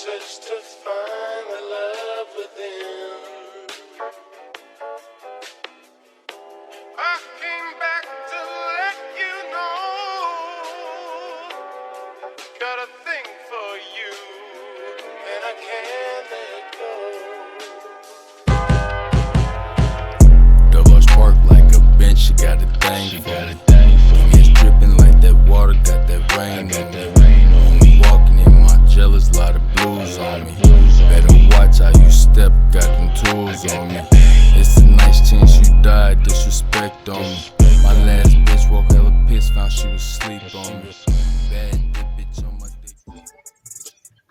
search to find the love within. I came back to let you know. Got a thing for you, and I can't let go. Double spark like a bench, you got a thing for it. It's dripping like that water, got that rain on me. When we walking in my jealous, lot of blues on me. Better watch how you step, got them tools on me. It's a nice chance you died, disrespect on me. My last bitch woke hella pissed, found she was asleep on me. Bad bitch on my dick.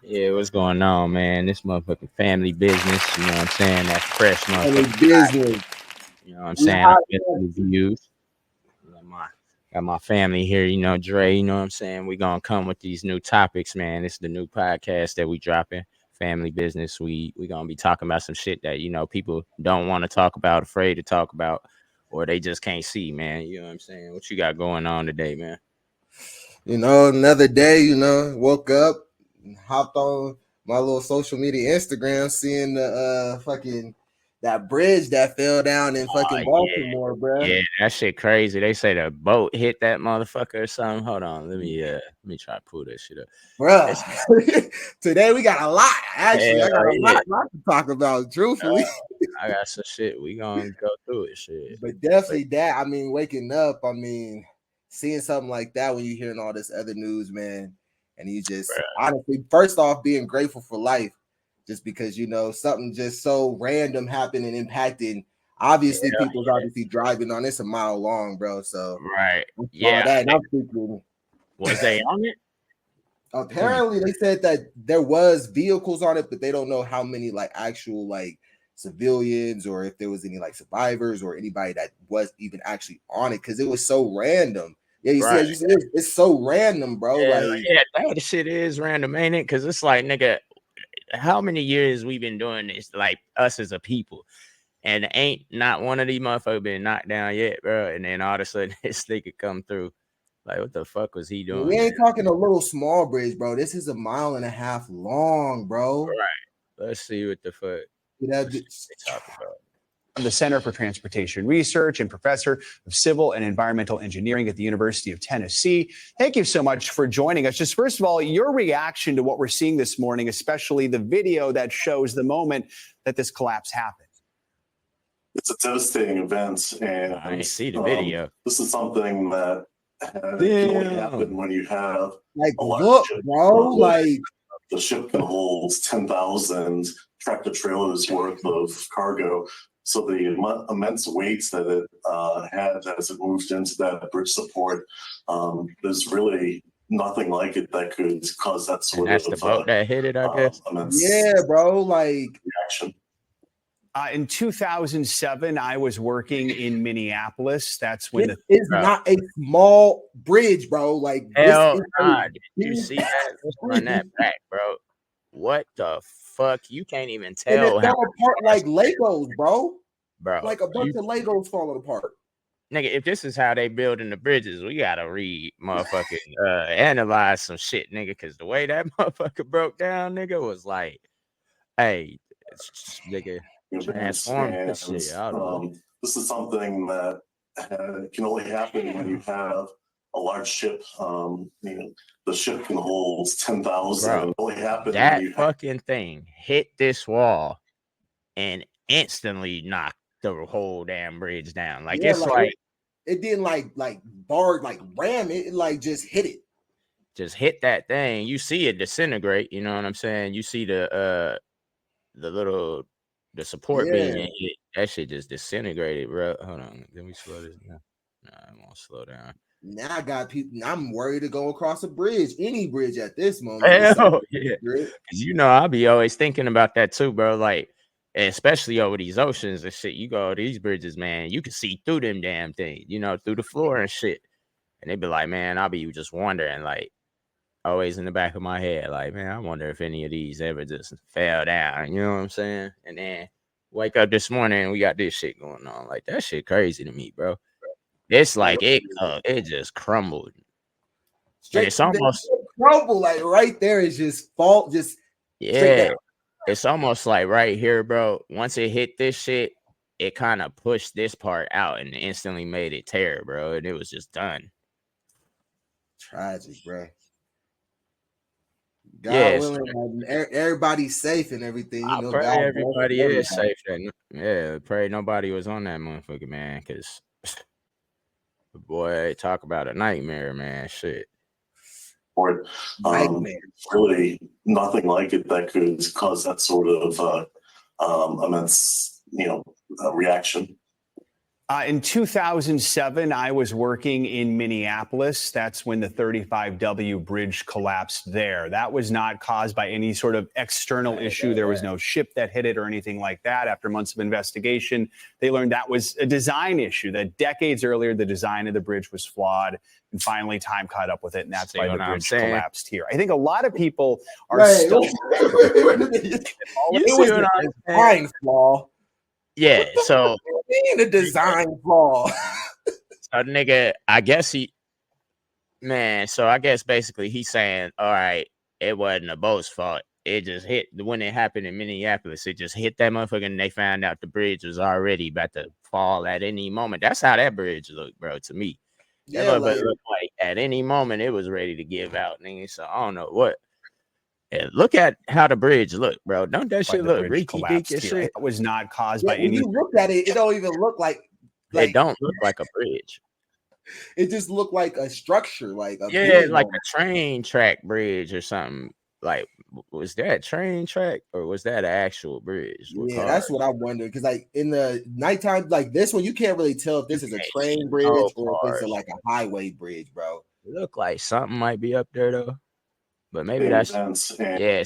Yeah, what's going on, man? This motherfucking family business, you know what I'm saying? That fresh Family motherfucking business. you know what I'm saying? I get the reviews. Got my family here, you know, Dre, you know what I'm saying? We gonna come with these new topics, man. This is the new podcast that we dropping, Family Business. We gonna be talking about some shit that, you know, people don't want to talk about, afraid to talk about, or they just can't see, man. You know what I'm saying? What you got going on today, man? You know, another day, you know, woke up, hopped on my little social media Instagram, seeing the fucking that bridge that fell down in fucking Baltimore, bruh. Yeah, that shit crazy. They say the boat hit that motherfucker or something. Hold on, let me try to pull that shit up. Bruh. Today we got a lot. Actually, I got a yeah. lot to talk about, truthfully. I got some shit. We gonna go through it, shit. But definitely that. I mean, waking up, I mean, seeing something like that when you're hearing all this other news, man, and you just honestly, first off, being grateful for life, just because you know something just so random happened and impacting. Obviously, people's obviously driving on this a mile long, bro. So yeah. that, and I'm thinking, was they on it? Apparently, they said that there was vehicles on it, but they don't know how many like actual like civilians or if there was any like survivors or anybody that was even actually on it because it was so random. Yeah, you see, as you said, it's so random, bro. That shit is random, ain't it? Because it's like, nigga, how many years we been doing this? Like us as a people, and ain't not one of these motherfuckers been knocked down yet, bro. And then all of a sudden, this nigga come through. Like, what the fuck was he doing? We ain't talking a little small bridge, bro. This is 1.5 miles long, bro. Right. Let's see what the fuck they talk about. The Center for Transportation Research and professor of civil and environmental engineering at the University of Tennessee. Thank you so much for joining us. Just first of all, your reaction to what we're seeing this morning, especially the video that shows the moment that this collapse happened. It's a devastating event, and I see the video. This is something that can only happen when you have like a large look, ship. bro, like the ship can hold 10,000 tractor trailers worth of cargo. So the immense weights that it had as it moved into that bridge support, there's really nothing like it that could cause that sort of. That's the boat that hit it, I guess. Yeah, bro, like reaction. In 2007, I was working in Minneapolis. That's when it's not a small bridge, bro. Like, hell, did you see that? Let's run that back, bro. What the fuck? You can't even tell. And it fell apart like Legos, bro. Bro, like a bunch of Legos falling apart. Nigga, if this is how they building the bridges, we gotta motherfucking analyze some shit, nigga. Because the way that motherfucker broke down, nigga, was like, hey, nigga. Transform this shit. This is something that can only happen when you have a large ship. The ship can hold 10,000. That fucking thing hit this wall and instantly knocked the whole damn bridge down. Like, it's like it didn't like bar like ram it, like just hit it. Just hit that thing. You see it disintegrate. You know what I'm saying? You see the support being hit. That shit just disintegrated, bro. Hold on. Let me slow this down. Nah, I won't slow down. Now I got people. I'm worried to go across a bridge, any bridge at this moment. Hell yeah. Because you know, I'll be always thinking about that too, bro. Like, especially over these oceans and shit. You go to these bridges, man, you can see through them damn things, you know, through the floor and shit. And they be like, man, I'll be just wondering, like, always in the back of my head, like, man, I wonder if any of these ever just fell down. You know what I'm saying? And then wake up this morning and we got this shit going on. Like, that shit crazy to me, bro. It's like it just crumbled. It's almost crumble, like right there is just fault. Just Straight Yeah, down. it's almost like right here, bro. Once it hit this shit, it kind of pushed this part out and instantly made it tear, bro. And it was just done. Tragic, bro. God Yes, willing, everybody's safe and everything. You I know, pray God bless everybody everybody. is safe. Yeah, pray nobody was on that motherfucker, man. Cause boy, talk about a nightmare, man. Shit. Or Nightmare. really nothing like it that could cause that sort of immense, reaction. In 2007, I was working in Minneapolis. That's when the 35W bridge collapsed there. That was not caused by any sort of external issue. There was no ship that hit it or anything like that. After months of investigation, they learned that was a design issue, that decades earlier, the design of the bridge was flawed. And finally, time caught up with it, and that's why the bridge collapsed here. I think a lot of people are still... It was a design flaw. Yeah, so a design flaw. So nigga, I guess basically he's saying, all right, it wasn't a boat's fault. It just hit when it happened in Minneapolis. It just hit that motherfucker, and they found out the bridge was already about to fall at any moment. That's how that bridge looked, bro, to me. That motherfucker looked like at any moment it was ready to give out, nigga. So I don't know what. Yeah, look at how the bridge looked, bro. Don't that shit look reeky deek and shit? It was not caused by any. When you look at it, it don't even look like it don't look like a bridge. It just looked like a structure, like a like a train track bridge or something. Like, was that train track or was that an actual bridge? Yeah, that's what I wonder. Because like in the nighttime, like this one, you can't really tell if this is a train bridge or if it's like a highway bridge, bro. It looked like something might be up there though. But maybe that's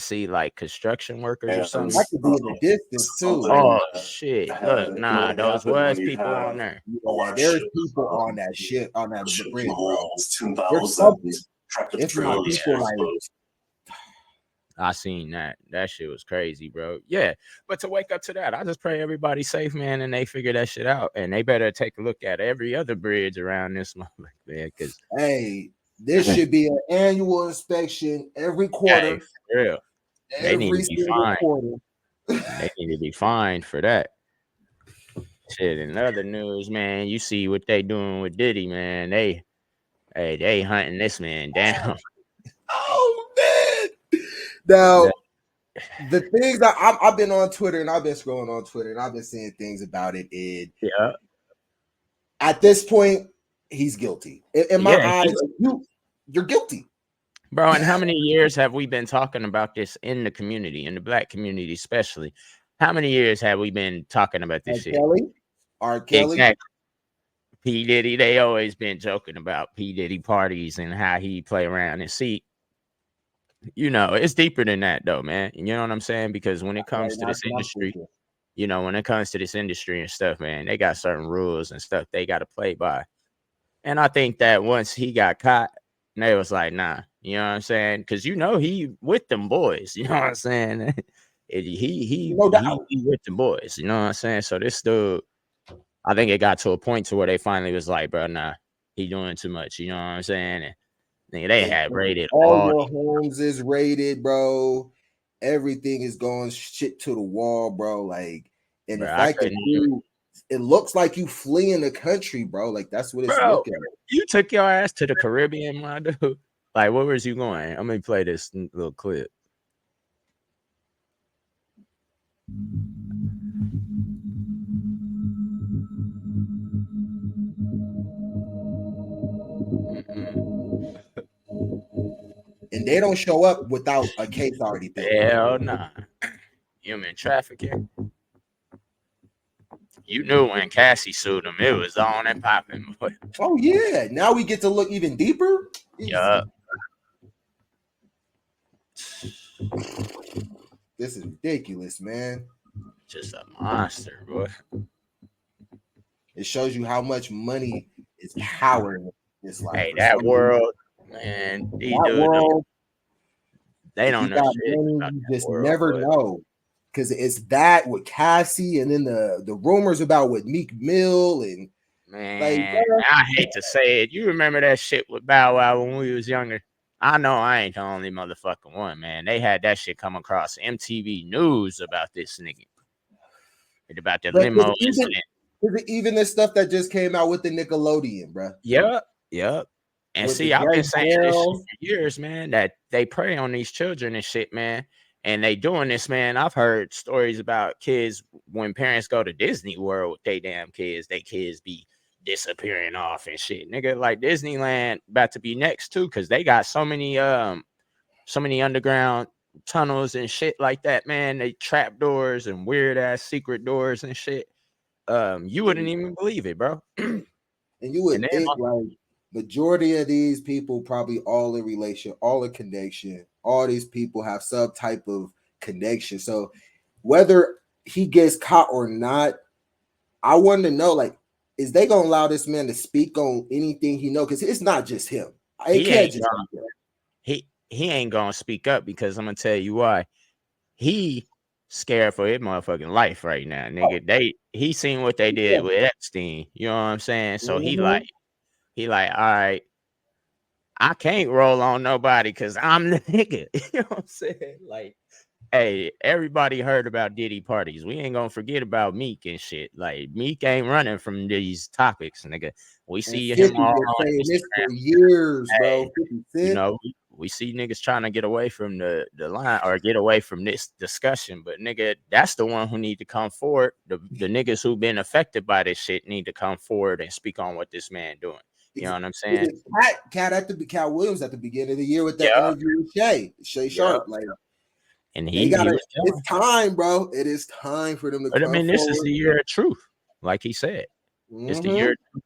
see, like construction workers or something. That could be in the distance too. Oh shit! Look, nah, those was people on there. Yeah, there's people on that shit on that bridge, bro. 2,000 tractor trailers. I seen that. That shit was crazy, bro. Yeah, but to wake up to that, I just pray everybody's safe, man, and they figure that shit out. And they better take a look at every other bridge around this moment, man. Because this should be an annual inspection every quarter. For real. They need to be fined. They need to be fined for that. Shit. In other news, man, you see what they doing with Diddy, man. They hunting this man down. Oh man! Now, the things that I've been on Twitter and I've been scrolling on Twitter and I've been seeing things about it. At this point, he's guilty. In my eyes, you're guilty. Bro, and how many years have we been talking about this in the community, in the black community especially? How many years have we been talking about this shit? R. Kelly. Exactly. P. Diddy, they always been joking about P. Diddy parties and how he play around. And see, it's deeper than that though, man. You know what I'm saying? Because when it comes to this industry, when it comes to this industry and stuff, man, they got certain rules and stuff they got to play by. And I think that once he got caught, they was like, nah, you know what I'm saying? Because he with them boys, you know what I'm saying? he with them boys, you know what I'm saying? So this dude, I think it got to a point to where they finally was like, bro, nah, he doing too much, you know what I'm saying? And they had raided all your homes is raided, bro. Everything is going shit to the wall, bro. Like, and the fact that it looks like you fleeing the country, bro. Like that's what it's looking like. You took your ass to the Caribbean, my dude. Like, where was you going? I'm gonna play this little clip. And they don't show up without a case already built. Hell nah. Human trafficking. You knew when Cassie sued him, it was on and popping. Oh yeah. Now we get to look even deeper. Yeah. This is ridiculous, man. Just a monster, boy. It shows you how much money is power in this life. Hey, that world, man. They don't know shit. You just never know. Because it's that with Cassie and then the rumors about with Meek Mill and man, I hate to say it. You remember that shit with Bow Wow when we was younger? I know I ain't the only motherfucking one, man. They had that shit come across MTV News about this nigga. About the But limo incident. Even the stuff that just came out with the Nickelodeon, bro. Yep. And With see, the I've been Drake saying this shit Bell. for years, man, that they prey on these children and shit, man. And they doing this, man. I've heard stories about kids when parents go to Disney World with they damn kids, they kids be disappearing off and shit. Nigga, like Disneyland about to be next too, because they got so many underground tunnels and shit like that, man. They trap doors and weird ass secret doors and shit. You wouldn't even believe it, bro. And you would think like majority of these people probably all in relation, all in connection. All these people have some type of connection. So whether he gets caught or not, I want to know, like, is they gonna allow this man to speak on anything he knows? Because it's not just him. It can't just be him. He ain't gonna speak up because I'm gonna tell you why. He scared for his motherfucking life right now, nigga. He seen what they did with Epstein. You know what I'm saying? So he like, all right, I can't roll on nobody because I'm the nigga. You know what I'm saying? Like, hey, everybody heard about Diddy parties. We ain't gonna forget about Meek and shit. Like, Meek ain't running from these topics, nigga. We see him all on this for years, bro. You know, we see niggas trying to get away from the line or get away from this discussion, but nigga, that's the one who need to come forward. The niggas who been affected by this shit need to come forward and speak on what this man doing. You know what I'm saying? Cat Williams at the beginning of the year with that interview with Shay Sharp, like. And it's time, bro. It is time for them to. But I mean, this is the year of truth, like he said. It's the year of truth.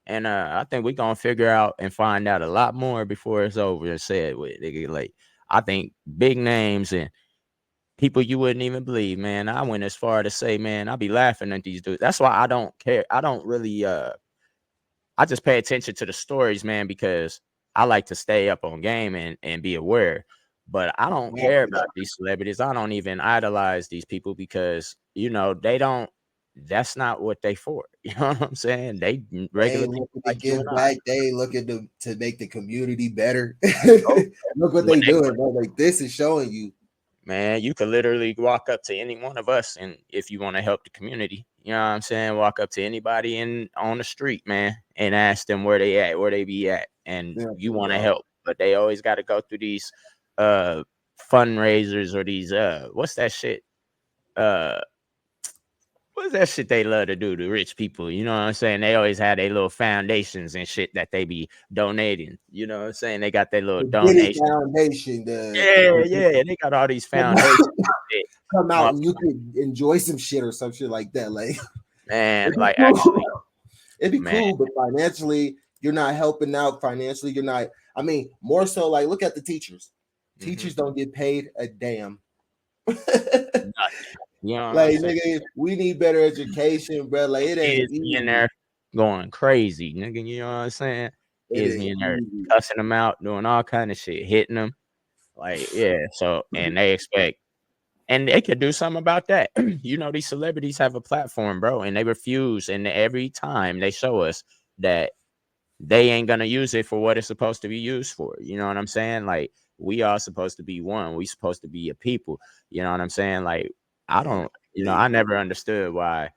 And I think we're gonna figure out and find out a lot more before it's over and said with nigga. Like, I think big names and people you wouldn't even believe, man. I went as far to say, man, I'll be laughing at these dudes. That's why I don't care. I don't really I just pay attention to the stories, man, because I like to stay up on game and be aware. But I don't care about these celebrities. I don't even idolize these people because, you know, that's not what they for. You know what I'm saying? They regularly give back. They looking to make the community better. Look what they doing, bro. Like, this is showing you. Man, you could literally walk up to any one of us, and if you want to help the community, you know what I'm saying? Walk up to anybody on the street, man, and ask them where they at, where they be at, and you want to help. But they always got to go through these fundraisers or these what's that shit they love to do to rich people? You know what I'm saying? They always have their little foundations and shit that they be donating. You know what I'm saying? They got their little donation foundation. They got all these foundations. Come out and you could enjoy some shit or some shit like that. Like, man, like actually, it'd be cool, but financially, you're not helping out. Financially, you're not. I mean, more so, like, look at the teachers. Teachers don't get paid a damn. You know, like, nigga, we need better education, bro. Like, it ain't easy in there going crazy, nigga. You know what I'm saying? Is in there cussing them out, doing all kind of shit, hitting them. Like, so, and they expect, and they could do something about that. You know, these celebrities have a platform, bro, and they refuse. And every time they show us that they ain't gonna use it for what it's supposed to be used for. You know what I'm saying? Like, we are supposed to be one. We supposed to be a people. You know what I'm saying? Like, I don't, I never understood why.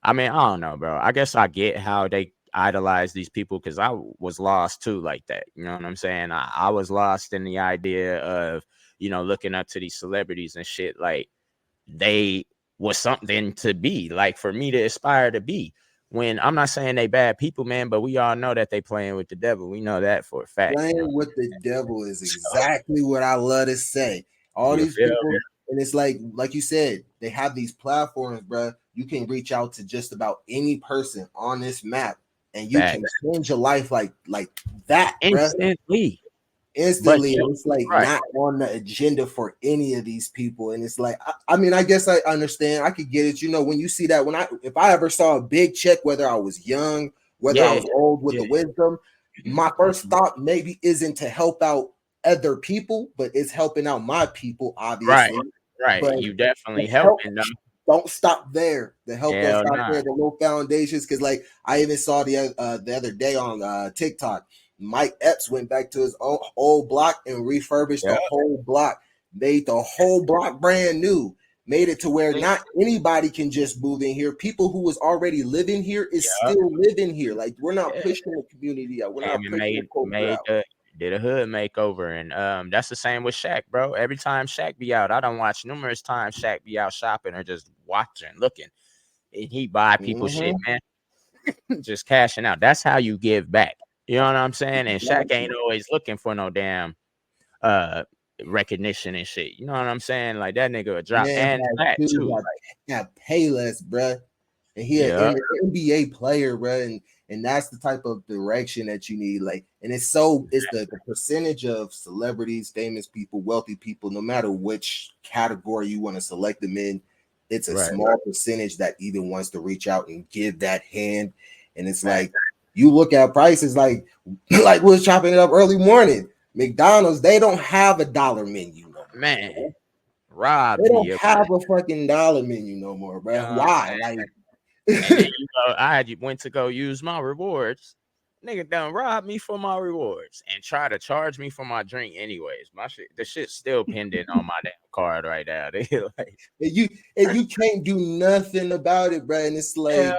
I mean, I don't know, bro. I guess I get how they idolize these people because I was lost too, like that. You know what I'm saying? I was lost in the idea of, looking up to these celebrities and shit. Like, they was something to be, like, for me to aspire to be. When I'm not saying they bad people, man, but we all know that they playing with the devil. We know that for a fact. Playing with the devil is exactly what I love to say. All these people. And it's like you said, they have these platforms, bro. You can reach out to just about any person on this map, and you can change your life like that, instantly. Instantly, it's like not on the agenda for any of these people. And it's like, I mean, I guess I understand. I could get it. You know, when you see that, if I ever saw a big check, whether I was young, whether I was old with the wisdom, my first thought maybe isn't to help out other people, but it's helping out my people, obviously. Right. But you definitely helping them. Don't stop there. The help don't stop there. The little foundations, because like I even saw the other day on TikTok, Mike Epps went back to his old block and refurbished the whole block, made the whole block brand new, made it to where not anybody can just move in here. People who was already living here is still living here. Like, we're not pushing the community out. We're not pushing the culture out. Did a hood makeover, and that's the same with Shaq, bro. Every time Shaq be out, I don't watch numerous times Shaq be out shopping or just watching, looking, and he buy people shit, man. Just cashing out. That's how you give back. You know what I'm saying? And Shaq ain't always looking for no damn recognition and shit. You know what I'm saying? Like, that nigga would drop and that too. Got Payless, bruh. And he an NBA player, bruh. And that's the type of direction that you need. Like, and it's the percentage of celebrities, famous people, wealthy people, no matter which category you want to select them in, it's a small percentage that even wants to reach out and give that hand. And it's like, you look at prices like we was chopping it up early morning. McDonald's, they don't have a dollar menu no more. Man, Rob, they don't have a fucking dollar menu no more, bro. Why? Like, and then, I went to go use my rewards. Nigga done robbed me for my rewards and try to charge me for my drink anyways. The shit's still pending on my damn card right now. Like, and you can't do nothing about it, bro. And it's like,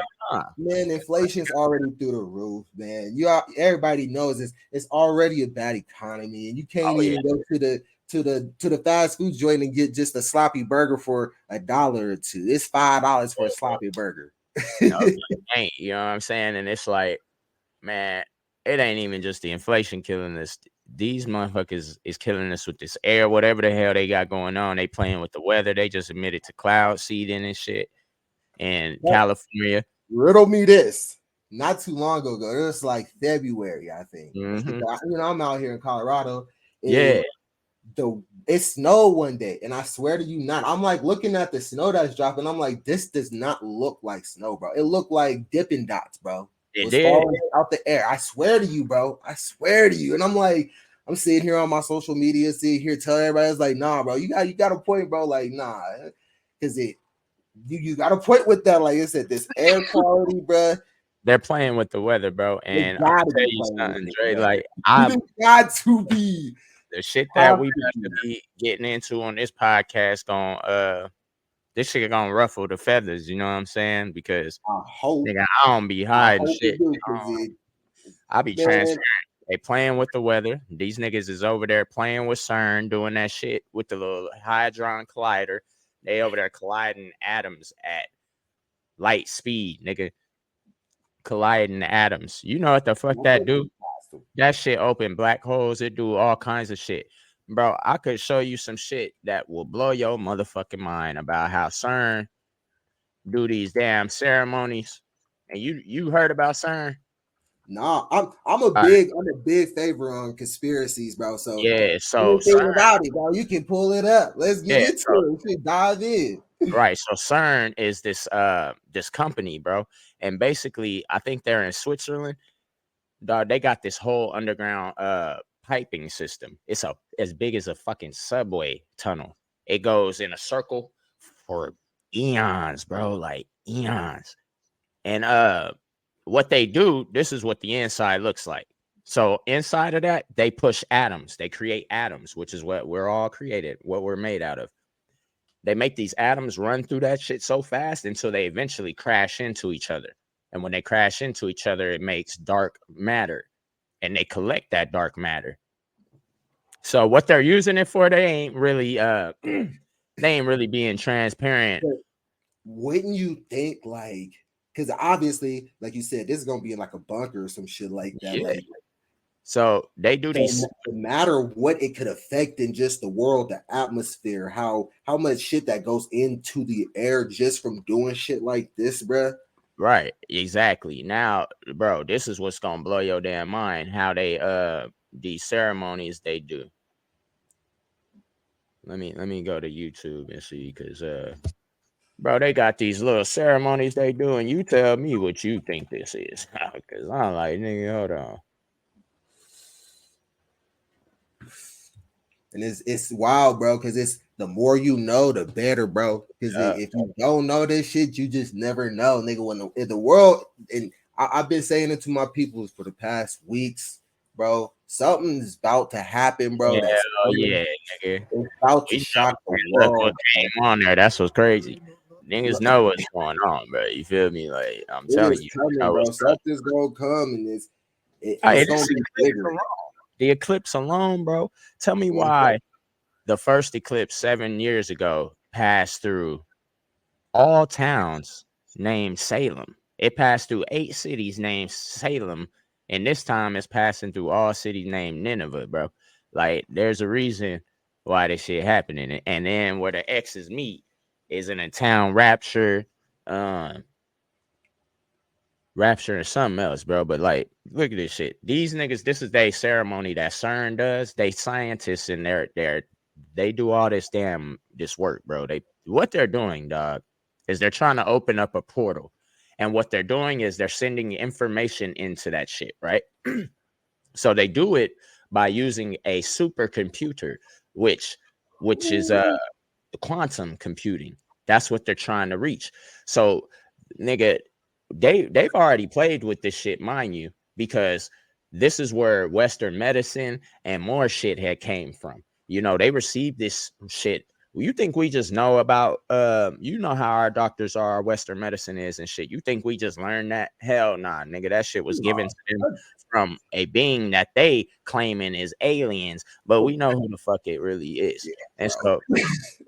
man, inflation's already through the roof, man. Everybody knows this. It's already a bad economy, and you can't even go to the fast food joint and get just a sloppy burger for $1 or $2. It's $5 for a sloppy burger. No, you ain't, you know what I'm saying? And it's like, man, it ain't even just the inflation killing us. These motherfuckers is killing us with this air, whatever the hell they got going on. They playing with the weather. They just admitted to cloud seeding and shit in California. Riddle me this. Not too long ago, it was like February, I think. I'm out here in Colorado. It snowed one day, and I swear to you not. I'm like looking at the snow that's dropping. I'm like, this does not look like snow, bro. It looked like Dippin' Dots, bro. It did falling out the air. I swear to you, bro. I swear to you. And I'm like, I'm sitting here on my social media, sitting here telling everybody, it's like, nah, bro, you got a point, bro. Like, nah, because you got a point with that. Like I said, this air quality, bro. They're playing with the weather, bro. And I'll tell you something, Dre. Like, got to be. The shit that we got to be getting into on this podcast this shit gonna ruffle the feathers, you know what I'm saying? Because nigga, I don't be hiding shit. I be transparent. They playing with the weather. These niggas is over there playing with CERN, doing that shit with the little Hadron Collider. They over there colliding atoms at light speed, nigga. Colliding atoms. You know what the fuck that do? That shit open black holes. It do all kinds of shit. Bro, I could show you some shit that will blow your motherfucking mind about how CERN do these damn ceremonies. And you heard about CERN? No, I'm a big favor on conspiracies, bro. So so about it, bro. You can pull it up. Let's get into it. We can dive in. Right. So CERN is this company, bro. And basically, I think they're in Switzerland. Dog, they got this whole underground piping system. It's as big as a fucking subway tunnel. It goes in a circle for eons, bro, like eons. And what they do, this is what the inside looks like. So inside of that, they push atoms. They create atoms, which is what we're all created, what we're made out of. They make these atoms run through that shit so fast until they eventually crash into each other. And when they crash into each other, it makes dark matter. And they collect that dark matter. So what they're using it for, they ain't really being transparent. But wouldn't you think, like, because obviously, like you said, this is gonna be in like a bunker or some shit like that. Yeah. Like, so they do these. No matter what it could affect in just the world, the atmosphere, how much shit that goes into the air just from doing shit like this, bruh. Right, exactly. Now, bro, this is what's gonna blow your damn mind. How they these ceremonies they do. Let me go to YouTube and see, because bro, they got these little ceremonies they do, and you tell me what you think this is. Because I'm like, nigga, hold on. And it's wild, bro, because it's the more you know, the better, bro. Because if you don't know this shit, you just never know, nigga. When in the world, and I've been saying it to my people for the past weeks, bro. Something's about to happen, bro. Yeah, That's yeah, nigga. it's about to We shock the look what world. came on there. That's what's crazy. Niggas know what's going on, bro. You feel me? Like I'm It telling is you, coming, know bro. what's up. Something's gonna come, and Hey, it's this gonna be eclipse bigger. alone, the eclipse alone, bro. Tell me Mhm. why the first eclipse 7 years ago passed through all towns named Salem. It passed through 8 cities named Salem, and this time it's passing through all cities named Nineveh, bro. Like, there's a reason why this shit happening. And then where the X's meet is in a town Rapture, Rapture and something else, bro. But like, look at this shit. These niggas, this is their ceremony that CERN does. They scientists and they do all this work, bro. What they're doing, dog, is they're trying to open up a portal. And what they're doing is they're sending information into that shit, right? So they do it by using a supercomputer, which is quantum computing. That's what they're trying to reach. So, nigga, they've already played with this shit, mind you, because this is where Western medicine and more shit had came from. You know, they received this shit. You think we just know about you know how our doctors are, our Western medicine is and shit. You think we just learned that? Hell nah, nigga. That shit was given to them from a being that they claiming is aliens, but we know who the fuck it really is. And so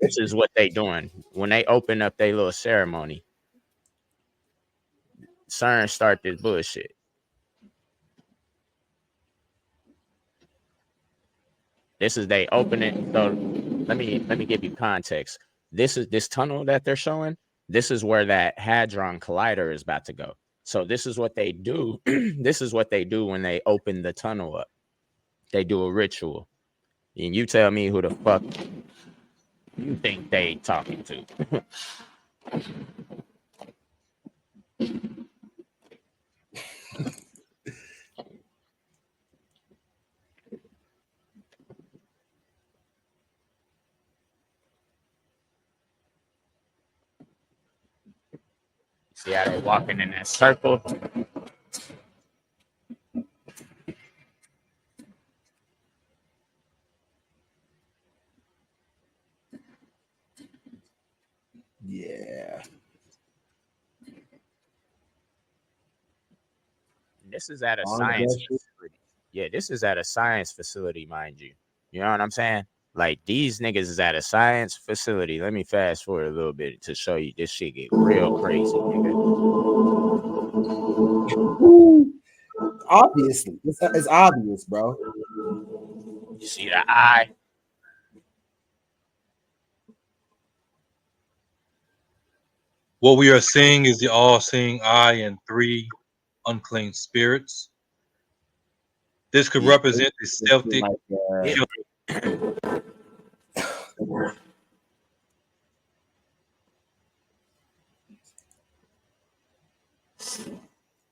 this is what they doing when they open up their little ceremony. CERN start this bullshit. This is they open it. So let me give you context. This is this tunnel that they're showing. This is where that Hadron Collider is about to go. So this is what they do. This is what they do when they open the tunnel up. They do a ritual. And you tell me who the fuck you think they talking to. See how they walking in that circle? Yeah. This is at a science facility. Yeah, this is at a science facility, mind you. You know what I'm saying? Like, these niggas is at a science facility. Let me fast forward a little bit to show you this shit get real crazy, nigga. Obviously, it's obvious, bro. You see the eye? What we are seeing is the all-seeing eye and 3 unclean spirits. This could represent the Celtic.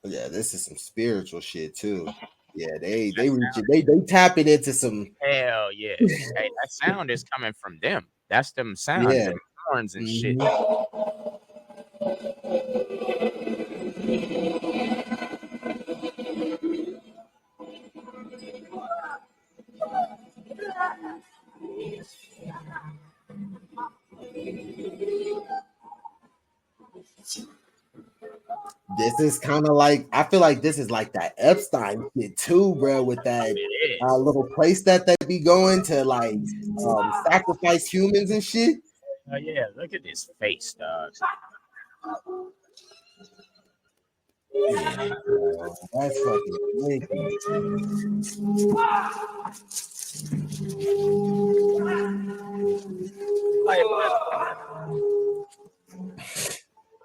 Yeah, this is some spiritual shit too. Yeah, they tapping into some. Hell yeah. Hey, that sound is coming from them. That's them sounds, Yeah. them horns and shit. This is kind of like, I feel like this is like that Epstein shit too, bro, with that little place that they be going to, like sacrifice humans and shit. Oh yeah, look at this face, dog. Yeah, bro, that's fucking crazy.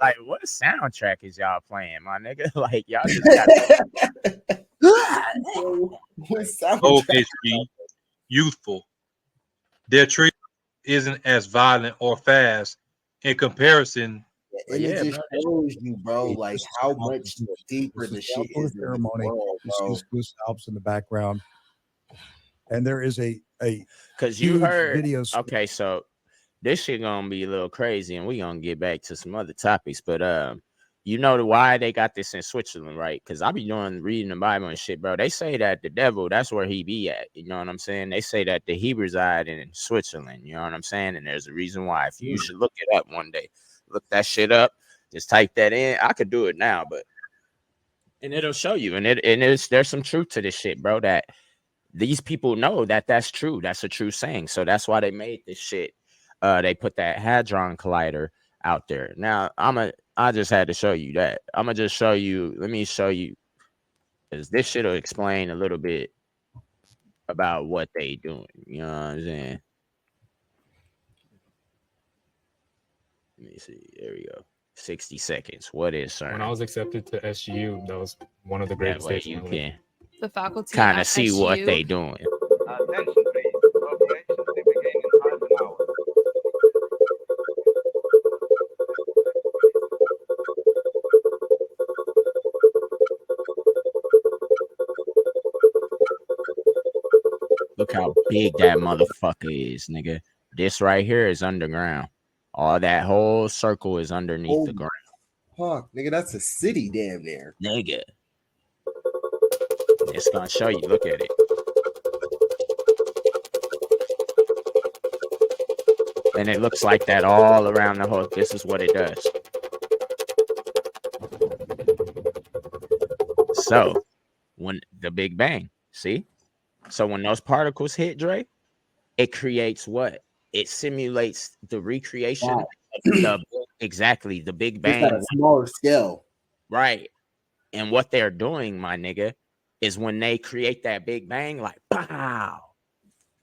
Like, what soundtrack is y'all playing, my nigga? Like, y'all just got Lowercase g, youthful. Their treatment isn't as violent or fast in comparison. And it just shows you, bro, like how much deeper the shit is in the world, bro. Swiss Alps in the background, and there is a because you heard video. Okay, so this shit gonna be a little crazy, and we gonna get back to some other topics. But You know why they got this in Switzerland, right? Because I be reading the Bible and shit, bro. They say that the devil, that's where he be at. You know what I'm saying? They say that he reside in Switzerland. You know what I'm saying? And there's a reason why. If you should look it up one day, look that shit up. Just type that in. I could do it now, and it'll show you. And there's some truth to this shit, bro. That these people know that that's true. That's a true saying. So that's why they made this shit. They put that Hadron Collider out there. Now I just had to show you that. I'm gonna just show you. Let me show you, because this shit will explain a little bit about what they doing. You know what I'm saying? Let me see. There we go. 60 seconds. What is CERN? When I was accepted to SGU, that was one of the greatest That way days. you can The faculty kind at of see what SU. they doing. Attention please. Operations will begin in half an hour. Look how big that motherfucker is, nigga. This right here is underground. All that whole circle is underneath the ground. Fuck, nigga, that's a city damn near. Nigga. It's gonna show you. Look at it. And it looks like that all around the whole. This is what it does. So, when the Big Bang, see? So when those particles hit, Dre, it creates what? It simulates the recreation of the Big Bang. Just at a smaller scale. Right. And what they're doing, my nigga, is when they create that Big Bang, like, pow,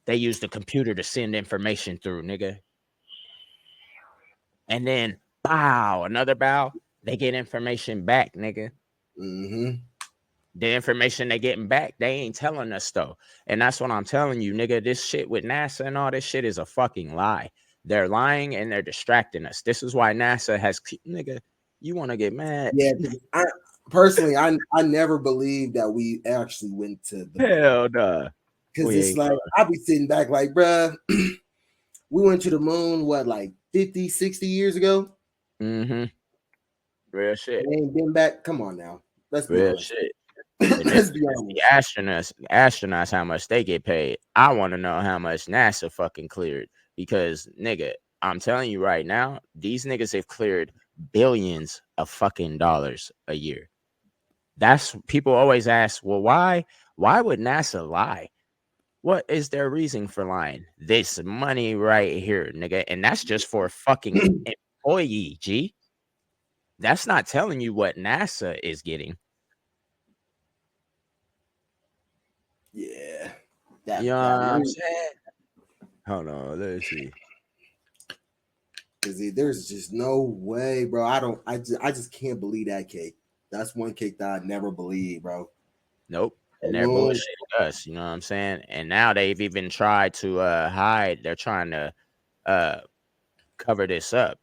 they use the computer to send information through, nigga. And then, bow, another bow, they get information back, nigga. Mm-hmm. The information they getting back, they ain't telling us, though. And that's what I'm telling you, nigga. This shit with NASA and all this shit is a fucking lie. They're lying and they're distracting us. This is why NASA has, nigga, you want to get mad? Yeah, I personally, I never believed that we actually went to the hell no. Because it's like, I'll be sitting back like, bruh, we went to the moon, what, like 50, 60 years ago? Mm-hmm. Real shit. We ain't been back. Come on now. Let's be real honest. shit. Let's be honest. The astronauts, how much they get paid. I want to know how much NASA fucking cleared. Because, nigga, I'm telling you right now, these niggas have cleared billions of fucking dollars a year. That's, people always ask, well, why would NASA lie? What is their reason for lying? This money right here, nigga. And that's just for a fucking employee, G. That's not telling you what NASA is getting. Yeah. You know what I'm saying? Hold on, let's see. Because there's just no way, bro. I just can't believe that cake. That's one cake that I never believed, bro. Nope. And they're bullshitting us, you know what I'm saying? And now they've even tried to hide. They're trying to cover this up,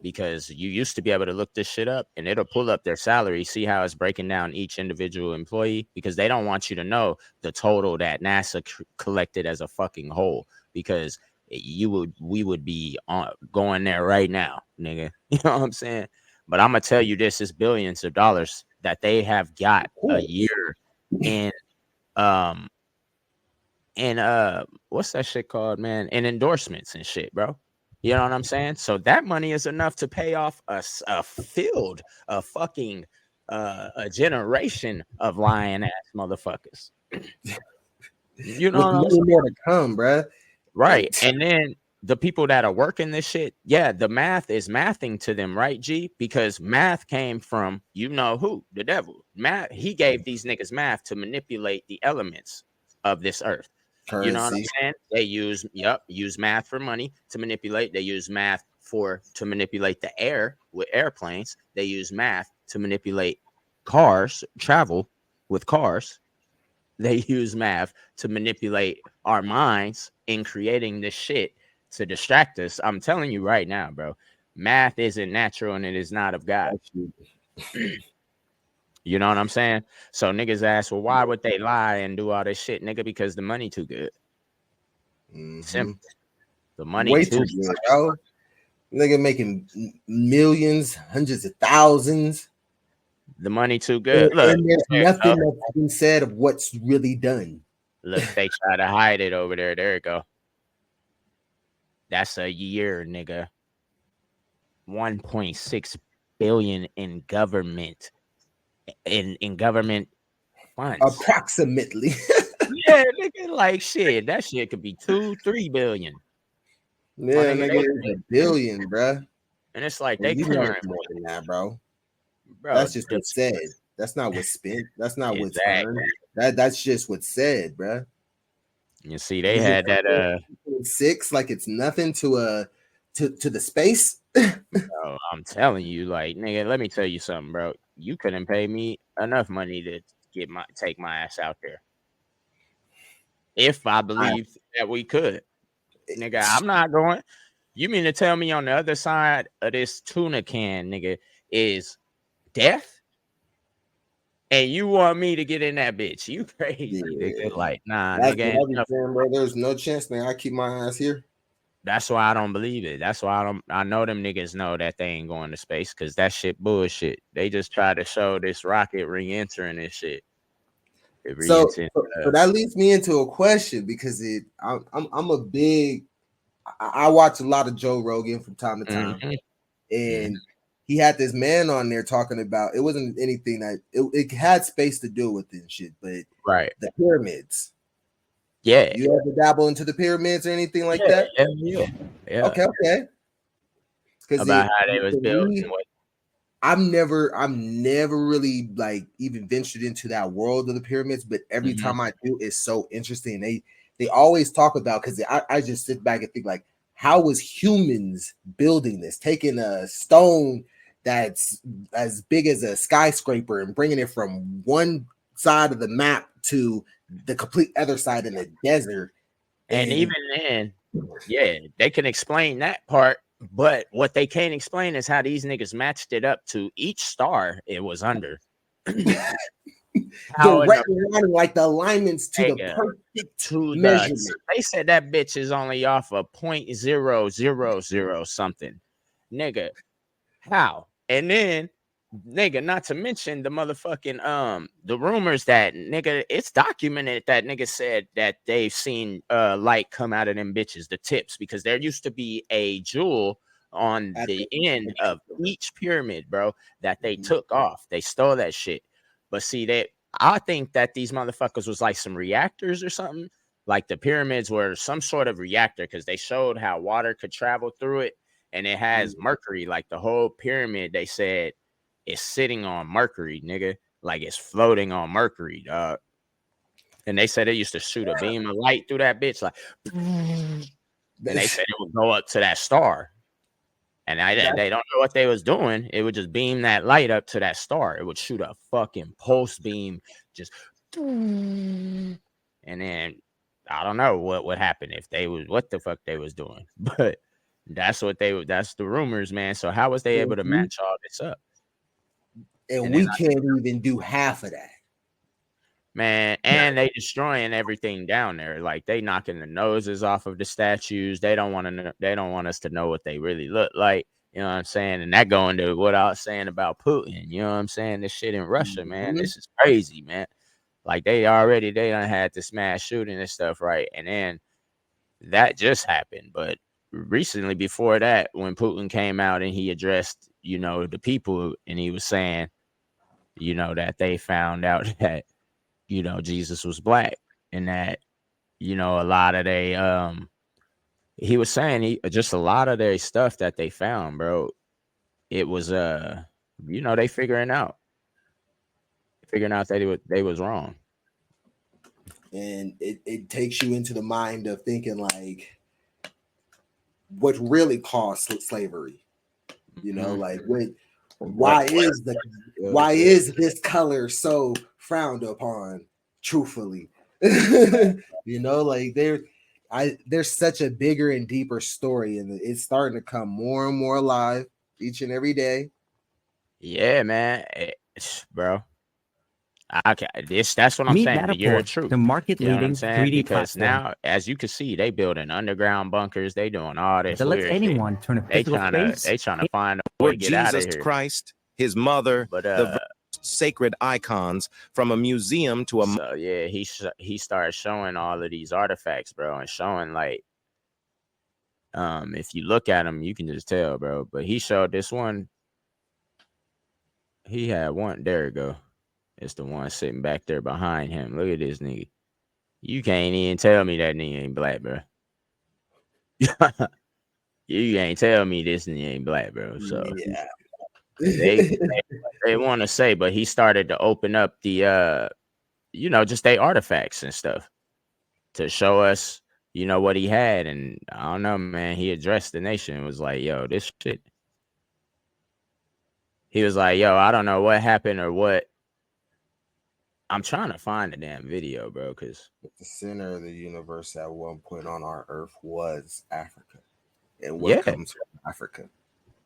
because you used to be able to look this shit up and it'll pull up their salary, see how it's breaking down each individual employee, because they don't want you to know the total that NASA collected as a fucking whole, because we would be going there right now, nigga. You know what I'm saying? But I'm gonna tell you this is billions of dollars that they have got a year in what's that shit called, man? In endorsements and shit, bro. You know what I'm saying? So that money is enough to pay off a field, a fucking a generation of lying ass motherfuckers. You know, what more to come, bro. Right. And then the people that are working this shit, yeah, the math is mathing to them, right, G? Because math came from, you know who? The devil. Math, he gave these niggas math to manipulate the elements of this earth. Currency. You know what I'm saying? They use math for money to manipulate. They use math to manipulate the air with airplanes. They use math to manipulate cars, travel with cars. They use math to manipulate our minds in creating this shit to distract us. I'm telling you right now, bro, math isn't natural and it is not of God. You know what I'm saying? So niggas ask, well, why would they lie and do all this shit, nigga? Because the money too good. Simple. The money way too good, bro. Nigga making millions, hundreds of thousands. The money too good. Look, and there's there you nothing go. that's been said of what's really done. Look, they try to hide it over there. There you go. That's a year, nigga. 1.6 billion in government funds. Approximately. Yeah, nigga, like shit. That shit could be 2-3 billion. Yeah, nigga, nigga, it's a billion, bruh. And it's like Well, they you know clearing it's more than that, bro. bro. That's just what's said. That's not what's spent. That's not what's earned. That's just what's said, bruh. You see, they had that 6 like it's nothing to the space. Bro, I'm telling you, like, nigga, let me tell you something, bro. You couldn't pay me enough money to take my ass out there. If I believed that we could. Nigga, I'm not going. You mean to tell me on the other side of this tuna can, nigga, is death? And you want me to get in that bitch? You crazy, nigga. Like, nah, That's nigga. what I be saying, bro. There's no chance, man. I keep my ass here. That's why I don't believe it. That's why I know them niggas know that they ain't going to space because that shit bullshit. They just try to show this rocket re-entering this shit. So that leads me into a question because I'm a big I watch a lot of Joe Rogan from time to time, and he had this man on there talking about it wasn't anything that it had space to do with it and shit, but the pyramids. Yeah, you ever dabble into the pyramids or anything like that? Yeah. Okay. About how they was built. I'm never really like even ventured into that world of the pyramids, but every time I do, it's so interesting. They always talk about because I just sit back and think like, how was humans building this? Taking a stone that's as big as a skyscraper and bringing it from one side of the map to the complete other side in the desert. And even then, yeah, they can explain that part. But what they can't explain is how these niggas matched it up to each star it was under. Like the alignments to the perfect measurement. They said that bitch is only off of 0.000 something. Nigga, how? And then, nigga, not to mention the motherfucking the rumors that nigga, it's documented that nigga said that they've seen light come out of them bitches, the tips, because there used to be a jewel on the end of each pyramid, bro, that they took off. They stole that shit. But see, I think that these motherfuckers was like some reactors or something. Like the pyramids were some sort of reactor because they showed how water could travel through it, and it has mercury. Like the whole pyramid, they said, is sitting on mercury, nigga. Like it's floating on mercury, dog. And they said they used to shoot a beam of light through that bitch, like, and they said it would go up to that star. And they don't know what they was doing. It would just beam that light up to that star. It would shoot a fucking pulse beam, just, and then I don't know what would happen if they was what the fuck they was doing, but that's the rumors, man. So how was they able to match all this up? And we can't even do half of that, man. And they destroying everything down there. Like they knocking the noses off of the statues. They don't want us to know what they really look like. You know what I'm saying? And that going to what I was saying about Putin. You know what I'm saying? This shit in Russia, man. This is crazy, man. Like they done had this mass shooting and stuff, right? And then that just happened. But recently, before that, when Putin came out and he addressed, the people, and he was saying, that they found out that, Jesus was black, and that, a lot of he was saying just a lot of their stuff that they found, bro. It was, they figuring out that they was wrong. And it takes you into the mind of thinking like what really caused slavery, like why is this color so frowned upon, truthfully? Like there's such a bigger and deeper story, and it's starting to come more and more alive each and every day. Yeah, man, bro. Okay, that's what I'm saying. You're true. The market-leading 3D because platform. now, as you can see, they building underground bunkers. They doing all this. That lets anyone turn a physical space. They trying to find a way to get out of here. Jesus Christ, His mother, but the sacred icons from a museum to a. So yeah, he started showing all of these artifacts, bro, and showing like, if you look at them, you can just tell, bro. But he showed this one. He had one. There we go. It's the one sitting back there behind him. Look at this nigga. You can't even tell me that nigga ain't black, bro. You can't tell me this nigga ain't black, bro. So Yeah. they want to say, but he started to open up the just they artifacts and stuff to show us, what he had. And I don't know, man, he addressed the nation and was like, yo, this shit. He was like, yo, I don't know what happened or what. I'm trying to find the damn video, bro, because the center of the universe at one point on our earth was Africa. And what comes from Africa.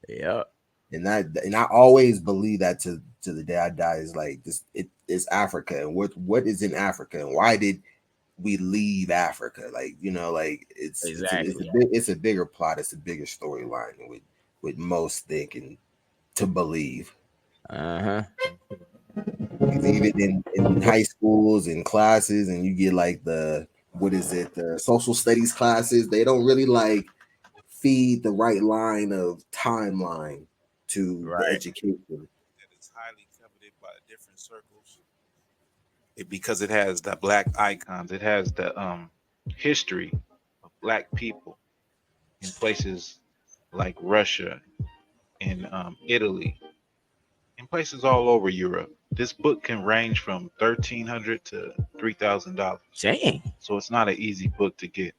Yeah. And I always believe that to the day I die is like this. It's Africa, and what is in Africa, and why did we leave Africa? Like it's exactly. It's a bigger plot. It's a bigger storyline with most thinking to believe. Even in high schools and classes, and you get like the social studies classes, they don't really like feed the right line of timeline to the education. It's highly coveted by different circles. Because it has the black icons, it has the history of black people in places like Russia and Italy, in places all over Europe. This book can range from $1,300 to $3,000. Dang! So it's not an easy book to get.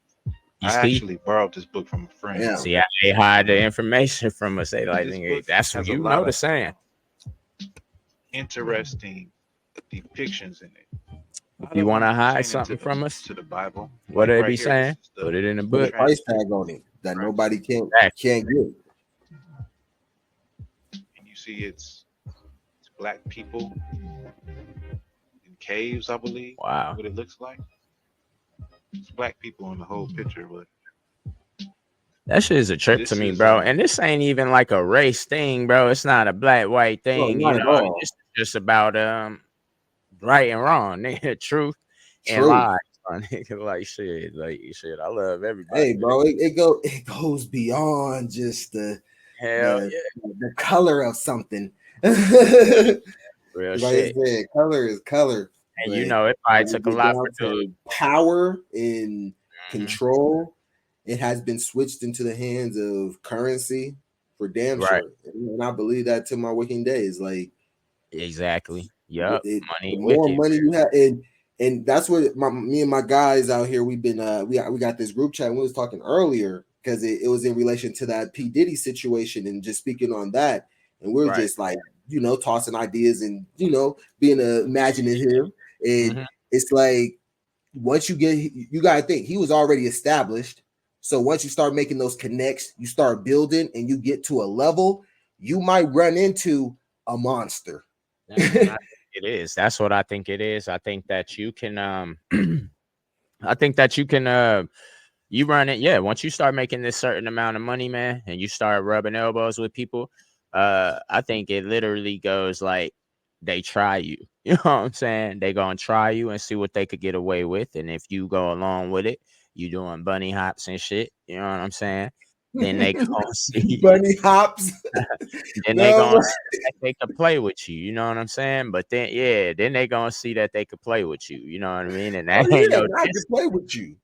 I actually borrowed this book from a friend. Yeah. See, they hide the information from us. They like, that's what you know the saying. Interesting depictions in it. If you want to hide something from us, to the Bible, what do they be saying? Put it in the book. Put a price tag on it that nobody can't get. And you see, it's black people in caves, I believe. Wow. What it looks like. It's black people in the whole picture, but that shit is a trip to me, bro. And this ain't even like a race thing, bro. It's not a black white thing. It's just about right and wrong, nigga. Truth and lies, nigga. Like shit. I love everybody. Hey, bro, it goes beyond just the color of something. Real like shit. I said, color is color. And it probably took a lot for dude. Power and control. It has been switched into the hands of currency for damn sure. And I believe that to my waking days. Like exactly. Yep. The more money you have, and that's what me and my guys out here, we've been we got this group chat and we was talking earlier because it was in relation to that P. Diddy situation and just speaking on that. And we're just like, tossing ideas and being imaginative. And it's like once you gotta think he was already established. So once you start making those connects, you start building and you get to a level, you might run into a monster. It is. That's what I think it is. I think that you can you run it. Yeah. Once you start making this certain amount of money, man, and you start rubbing elbows with people, I think it literally goes like they try you. You know what I'm saying? They gonna try you and see what they could get away with. And if you go along with it, you doing bunny hops and shit. You know what I'm saying? Then they gonna see bunny hops. Then they gonna see that they could play with you. You know what I'm saying? But then then they gonna see that they could play with you. You know what I mean? And that ain't no I can play with you.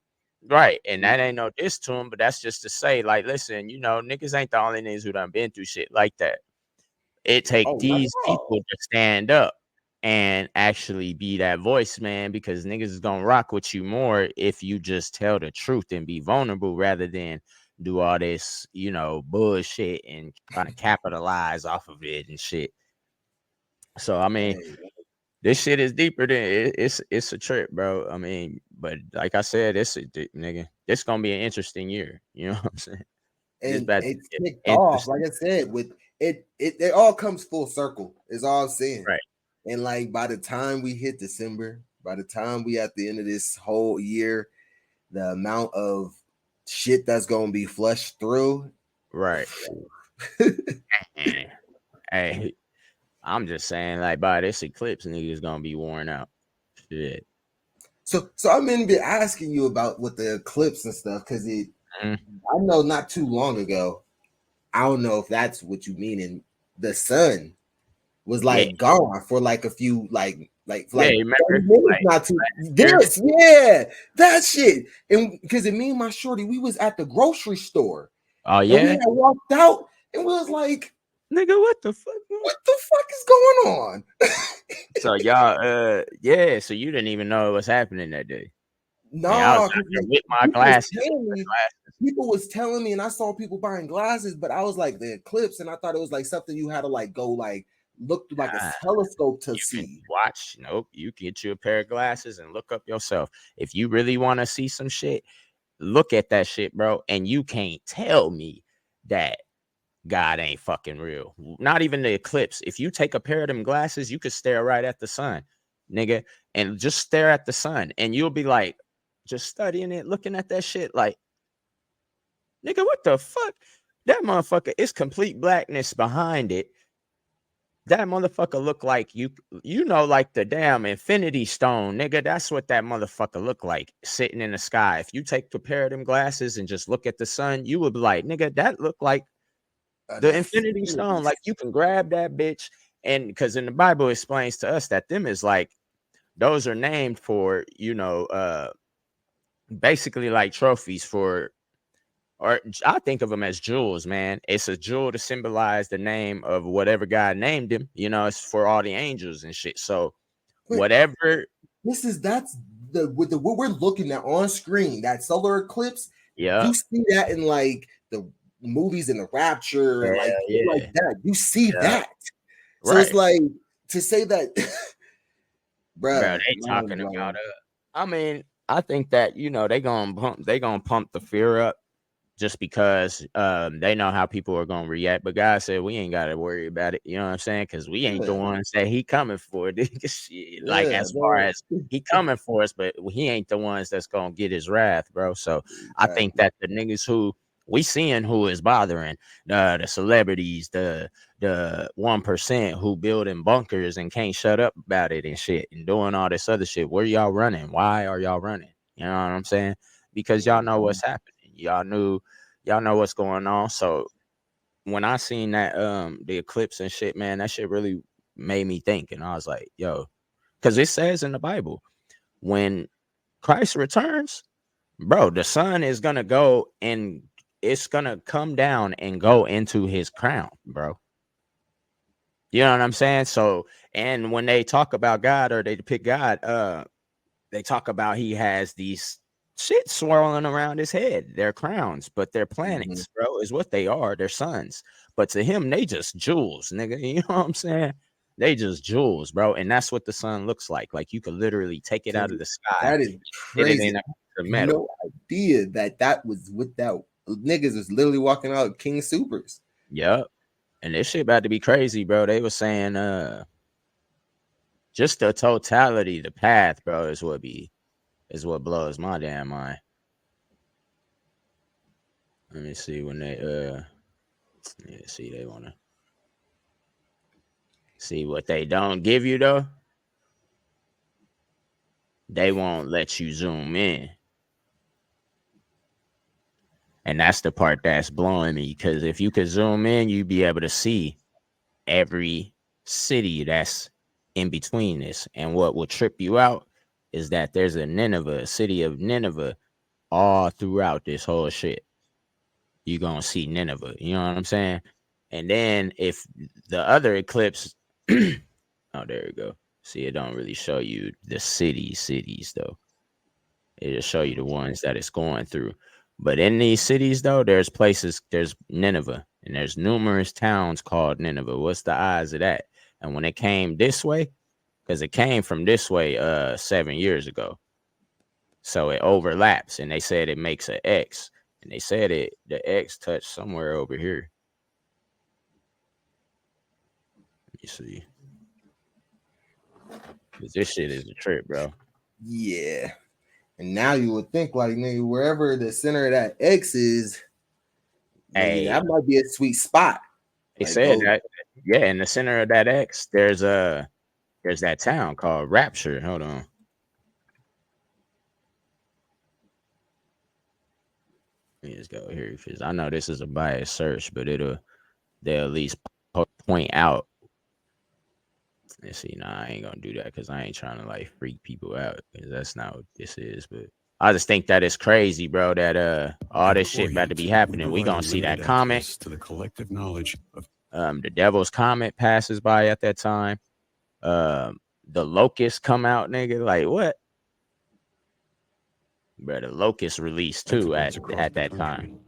Right. And that ain't no diss to them, but that's just to say, like, listen, niggas ain't the only niggas who done been through shit like that. It take these people to stand up and actually be that voice, man, because niggas is gonna rock with you more if you just tell the truth and be vulnerable rather than do all this, bullshit and try to capitalize off of it and shit. So I mean, this shit is deeper than it's a trip, bro. I mean, but like I said, it's gonna be an interesting year. You know what I'm saying? And it's kicked off, like I said, with it all comes full circle, is all I'm saying. Right. And like by the time we hit December, by the time we at the end of this whole year, the amount of shit that's gonna be flushed through. Right. Hey, I'm just saying, like, by this eclipse, niggas gonna be worn out. Shit. So I've been asking you about with the eclipse and stuff because I know not too long ago. I don't know if that's what you mean. And the sun was like gone for like a few like remember? Minutes, not too this, that shit. And because me and my shorty, we was at the grocery store. Oh and yeah, we had walked out and we was like, nigga, what the fuck? What the fuck is going on? So y'all, so you didn't even know it was happening that day. No, I was with my glasses. People was telling me, and I saw people buying glasses, but I was like the eclipse, and I thought it was like something you had to like go like look through like a telescope to see. Watch, nope. You get you a pair of glasses and look up yourself. If you really want to see some shit, look at that shit, bro. And you can't tell me that God ain't fucking real. Not even the eclipse. If you take a pair of them glasses, you could stare right at the sun, nigga, and just stare at the sun, and you'll be like, just studying it, looking at that shit, like, nigga, what the fuck? That motherfucker is complete blackness behind it. That motherfucker look like you know, like the damn infinity stone, nigga. That's what that motherfucker look like sitting in the sky. If you take a pair of them glasses and just look at the sun, you would be like, nigga, that look like the infinity stone. Like you can grab that bitch, and because in the Bible it explains to us that them is like, those are named for, you know, basically like trophies for, or I think of them as jewels, man. It's a jewel to symbolize the name of whatever God named him. You know, it's for all the angels and shit. So whatever. That's what we're looking at on screen. That solar eclipse. Yeah, you see that in like the movies in the Rapture and like that. You see that. So it's like to say that, bro. They talking about it. I mean, I think that, you know, they gonna pump the fear up just because they know how people are gonna react. But God said we ain't gotta worry about it. You know what I'm saying? Because we ain't the ones that he coming for. Like as far as he coming for us, but he ain't the ones that's gonna get his wrath, bro. So I think that the niggas who we seeing who is bothering the celebrities, the 1% who building bunkers and can't shut up about it and shit and doing all this other shit. Where y'all running? Why are y'all running? You know what I'm saying? Because y'all know what's happening. Y'all know what's going on. So when I seen that the eclipse and shit, man, that shit really made me think. And I was like, yo, because it says in the Bible, when Christ returns, bro, the sun is gonna go and it's gonna come down and go into his crown, bro. You know what I'm saying? So, and when they talk about God or they depict God, they talk about he has these shit swirling around his head. They're crowns, but they're planets, bro, is what they are. They're suns. But to him, they just jewels, nigga. You know what I'm saying? They just jewels, bro. And that's what the sun looks like. Like you could literally take it out of the sky. That is crazy. No idea that was with that niggas is literally walking out of King Supers. Yep. And this shit about to be crazy, bro. They were saying just the totality, the path, bro, is what blows my damn mind. Let me see when they they wanna see what they don't give you though. They won't let you zoom in. And that's the part that's blowing me, because if you could zoom in, you'd be able to see every city that's in between this. And what will trip you out is that there's a city of Nineveh all throughout this whole shit. You're going to see Nineveh. You know what I'm saying? And then if the other eclipse, oh, there you go. See, it don't really show you the cities though. It'll show you the ones that it's going through. But in these cities, though, there's Nineveh, and there's numerous towns called Nineveh. What's the odds of that? And when it came this way, because it came from this way 7 years ago, so it overlaps, and they said it makes an X, and they said the X touched somewhere over here. Let me see. This shit is a trip, bro. Yeah. And now you would think like, nigga, wherever the center of that X is, nigga, that might be a sweet spot. They Like, said go. that, yeah, in the center of that X, there's that town called Rapture. Hold on. Let me just go here because I know this is a biased search, but they'll at least point out. Let's see, nah, I ain't gonna do that because I ain't trying to like freak people out because that's not what this is. But I just think that it's crazy, bro, that all this shit about to be happening. We gonna see that comet to the collective knowledge of the devil's comet passes by at that time. The locusts come out, nigga. Like what? Bro, the locusts released too at that time.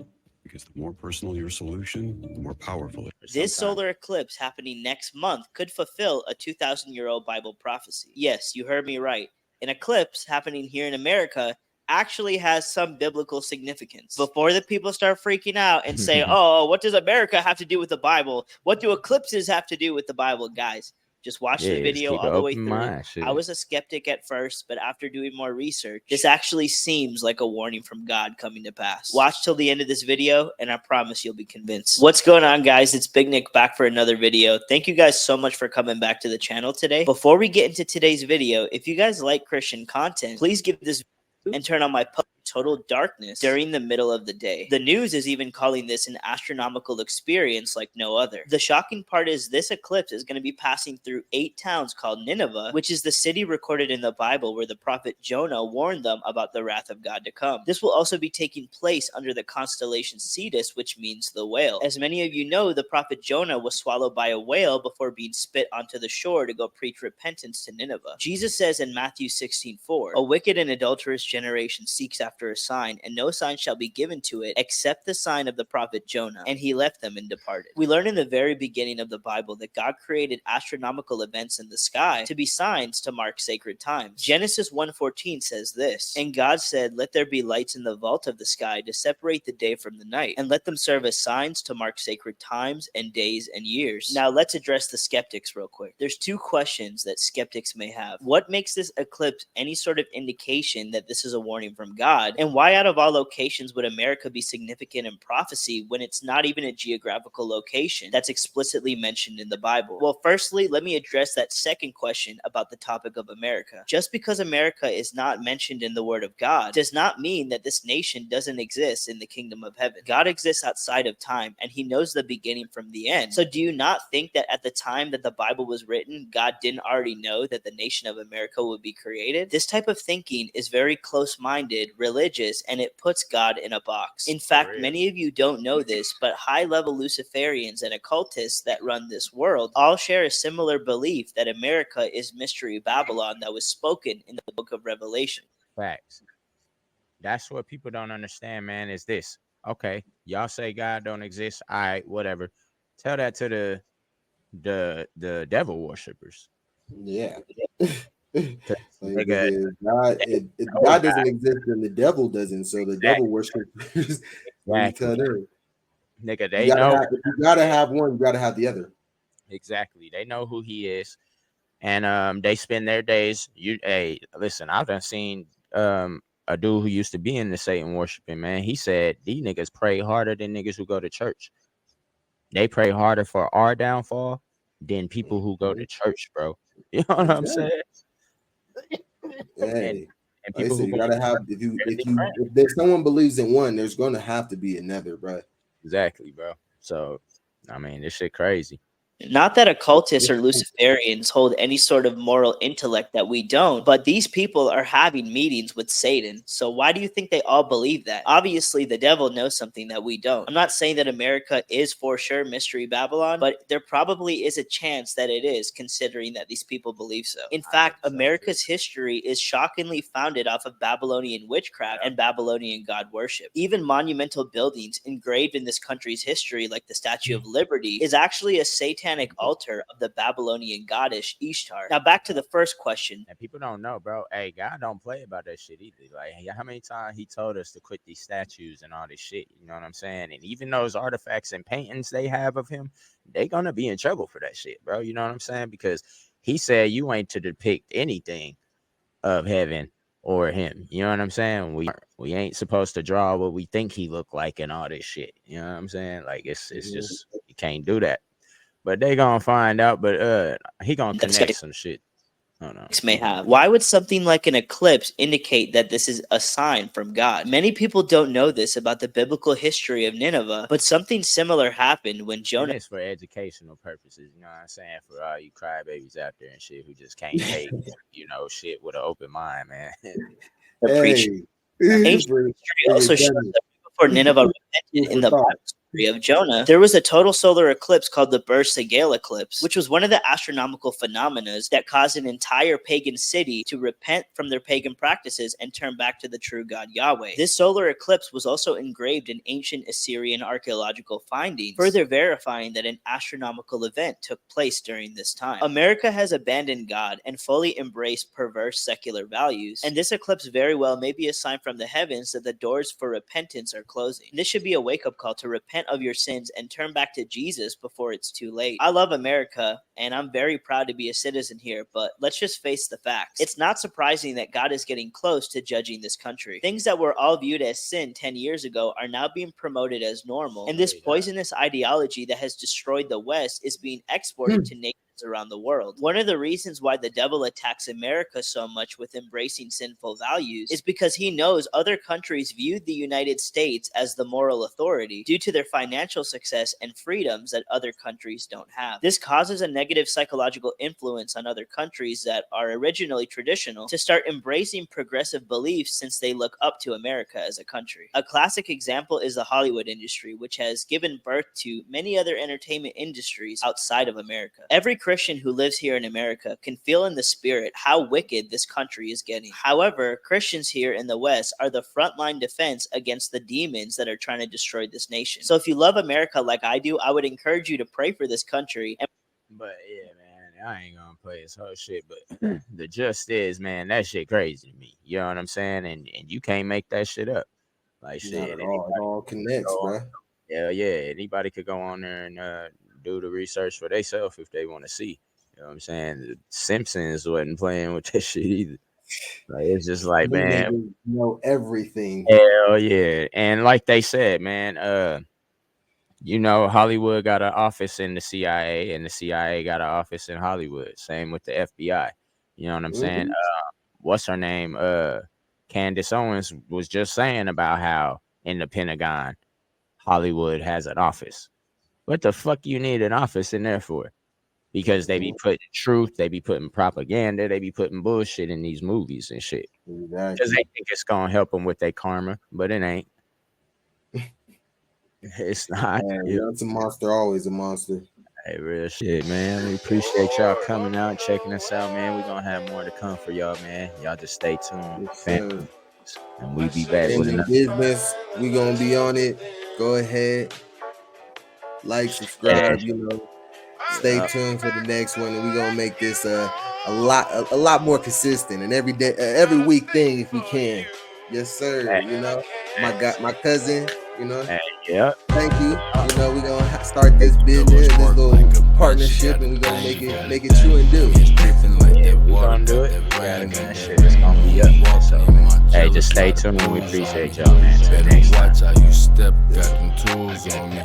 because the more personal your solution, the more powerful it is. This solar eclipse happening next month could fulfill a 2,000-year-old Bible prophecy. Yes, you heard me right. An eclipse happening here in America actually has some biblical significance. Before the people start freaking out and say, oh, what does America have to do with the Bible? What do eclipses have to do with the Bible? Guys, just watch the video all the way through. I was a skeptic at first, but after doing more research, this actually seems like a warning from God coming to pass. Watch till the end of this video, and I promise you'll be convinced. What's going on, guys? It's Big Nick back for another video. Thank you guys so much for coming back to the channel today. Before we get into today's video, if you guys like Christian content, please give this and turn on my total darkness during the middle of the day. The news is even calling this an astronomical experience like no other. The shocking part is this eclipse is going to be passing through 8 towns called Nineveh, which is the city recorded in the Bible where the prophet Jonah warned them about the wrath of God to come. This will also be taking place under the constellation Cetus, which means the whale. As many of you know, the prophet Jonah was swallowed by a whale before being spit onto the shore to go preach repentance to Nineveh. Jesus says in Matthew 16:4, a wicked and adulterous generation seeks after a sign, and no sign shall be given to it except the sign of the prophet Jonah. And he left them and departed. We learn in the very beginning of the Bible that God created astronomical events in the sky to be signs to mark sacred times. Genesis 1:14 says this, and God said, let there be lights in the vault of the sky to separate the day from the night, and let them serve as signs to mark sacred times and days and years. Now let's address the skeptics real quick. There's 2 questions that skeptics may have. What makes this eclipse any sort of indication that this is a warning from God? And why out of all locations would America be significant in prophecy when it's not even a geographical location that's explicitly mentioned in the Bible? Well, firstly, let me address that second question about the topic of America. Just because America is not mentioned in the Word of God does not mean that this nation doesn't exist in the kingdom of heaven. God exists outside of time, and he knows the beginning from the end. So do you not think that at the time that the Bible was written, God didn't already know that the nation of America would be created? This type of thinking is very close-minded, religious, and it puts God in a box. In fact, many of you don't know this, but high-level Luciferians and occultists that run this world all share a similar belief that America is Mystery Babylon that was spoken in the book of Revelation. Facts. That's what people don't understand, man, is this. Okay, y'all say God don't exist. All right, whatever. Tell that to the devil worshippers. Yeah. Like, God doesn't exist and the devil doesn't, so the devil worshippers nigga, they know you gotta have one, you gotta have the other. Exactly. They know who he is, and they spend their days. Listen, I've done seen a dude who used to be in the Satan worshiping, man. He said these niggas pray harder than niggas who go to church. They pray harder for our downfall than people who go to church, bro. You know what I'm saying? Hey, and people who you gotta have if there's someone believes in one, there's gonna have to be another, bro. Exactly, bro. So I mean, this shit crazy. Not that occultists or Luciferians hold any sort of moral intellect that we don't, but these people are having meetings with Satan. So why do you think they all believe that? Obviously, the devil knows something that we don't. I'm not saying that America is for sure Mystery Babylon, but there probably is a chance that it is, considering that these people believe so. In fact, America's history is shockingly founded off of Babylonian witchcraft and Babylonian god worship. Even monumental buildings engraved in this country's history, like the Statue of Liberty, is actually a satanic altar of the Babylonian goddess Ishtar. Now back to the first question. And people don't know, bro. Hey, God don't play about that shit either. Like, how many times he told us to quit these statues and all this shit? You know what I'm saying? And even those artifacts and paintings they have of him, they gonna be in trouble for that shit, bro. You know what I'm saying? Because he said you ain't to depict anything of heaven or him. You know what I'm saying? We ain't supposed to draw what we think he looked like and all this shit. You know what I'm saying? Like it's just you can't do that. But they gonna find out. But he gonna connect some shit. Oh, no. May have. Why would something like an eclipse indicate that this is a sign from God? Many people don't know this about the biblical history of Nineveh, but something similar happened when Jonah. It's for educational purposes, you know what I'm saying? For all you crybabies out there and shit who just can't take, shit with an open mind, man. Ancient history also shows that before Nineveh repented in the Bible of Jonah, there was a total solar eclipse called the Beer-Segel eclipse, which was one of the astronomical phenomena that caused an entire pagan city to repent from their pagan practices and turn back to the true God Yahweh. This solar eclipse was also engraved in ancient Assyrian archaeological findings, further verifying that an astronomical event took place during this time. America has abandoned God and fully embraced perverse secular values, and this eclipse very well may be a sign from the heavens that the doors for repentance are closing. This should be a wake-up call to repent of your sins and turn back to Jesus before it's too late. I love America and I'm very proud to be a citizen here, but let's just face the facts. It's not surprising that God is getting close to judging this country. Things that were all viewed as sin 10 years ago are now being promoted as normal, and this poisonous ideology that has destroyed the West is being exported to nations around the world. One of the reasons why the devil attacks America so much with embracing sinful values is because he knows other countries viewed the United States as the moral authority due to their financial success and freedoms that other countries don't have. This causes a negative psychological influence on other countries that are originally traditional to start embracing progressive beliefs since they look up to America as a country. A classic example is the Hollywood industry, which has given birth to many other entertainment industries outside of America. Every Christian who lives here in America can feel in the spirit how wicked this country is getting. However, Christians here in the West are the frontline defense against the demons that are trying to destroy this nation. So if you love America like I do, I would encourage you to pray for this country. But yeah, man, I ain't gonna play this whole shit, but the just is, man, that shit crazy to me. You know what I'm saying? And you can't make that shit up. Like shit, it all connects, bro. Yeah, anybody could go on there and do the research for themselves if they want to see. You know what I'm saying? The Simpsons wasn't playing with that shit either. Like it's just like, man, you know everything. Hell yeah. And like they said, man, Hollywood got an office in the CIA and the CIA got an office in Hollywood. Same with the FBI. You know what I'm saying? What's her name? Candace Owens was just saying about how in the Pentagon, Hollywood has an office. What the fuck you need an office in there for? Because they be putting truth, they be putting propaganda, they be putting bullshit in these movies and shit. Exactly. Because they think it's gonna help them with their karma, but it ain't. It's not. It's a monster, always a monster. Hey, real shit, man. We appreciate y'all coming out and checking us out, man. We're gonna have more to come for y'all, man. Y'all just stay tuned. And we be back with another business. We gonna be on it. Go ahead. Like, subscribe, stay tuned for the next one, and we're gonna make this a lot more consistent and every week thing if we can. Yes, sir. My cousin, yeah. Thank you. We're gonna start this business, this little partnership, and we're gonna make it true and do. We're gonna do it. Man, shit is gonna be up. So, hey, just stay tuned. We appreciate y'all, man. Till next time. Watch how you step, got them tools on me.